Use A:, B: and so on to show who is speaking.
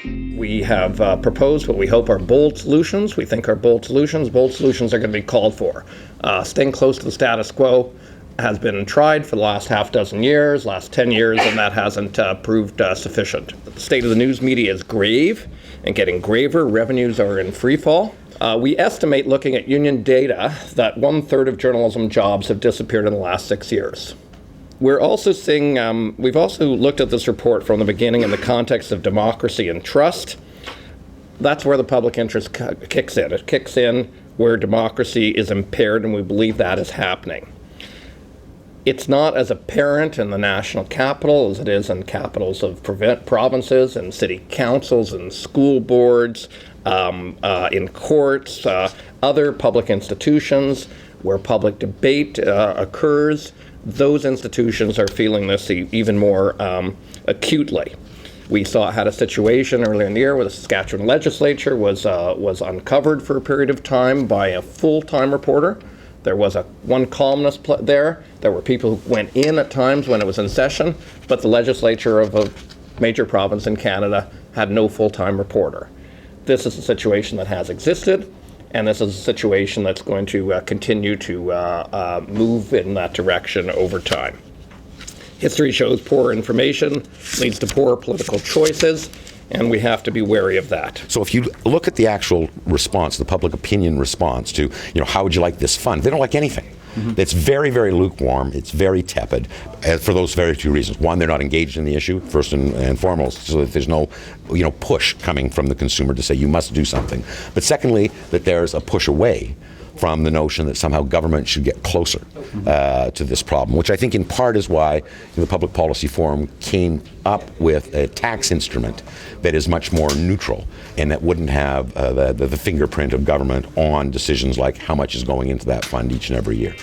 A: We have proposed what we hope are bold solutions. We think are bold solutions. Bold solutions are going to be called for. Staying close to the status quo has been tried for the last half dozen years, last 10 years, and that hasn't proved sufficient. The state of the news media is grave and getting graver. Revenues are in free fall. We estimate, looking at union data, that 1/3 of journalism jobs have disappeared in the last 6 years. We're also seeing, we've also looked at this report from the beginning in the context of democracy and trust. That's where the public interest kicks in. It kicks in where democracy is impaired, and we believe that is happening. It's not as apparent in the national capital as it is in capitals of provinces and city councils and school boards, in courts, other public institutions where public debate occurs. Those institutions are feeling this even more acutely. We had a situation earlier in the year where the Saskatchewan legislature was uncovered for a period of time by a full-time reporter. There was one columnist there. There were people who went in at times when it was in session, but the legislature of a major province in Canada had no full-time reporter. This is a situation that has existed, and this is a situation that's going to continue to move in that direction over time. History shows poor information leads to poor political choices, and we have to be wary of that.
B: So if you look at the actual response, the public opinion response to, how would you like this fund? They don't like anything. Mm-hmm. It's very, very lukewarm. It's very tepid for those very two reasons. One, they're not engaged in the issue, first and foremost, so that there's no push coming from the consumer to say you must do something. But secondly, that there's a push away from the notion that somehow government should get closer to this problem, which I think in part is why the Public Policy Forum came up with a tax instrument that is much more neutral and that wouldn't have the fingerprint of government on decisions like how much is going into that fund each and every year.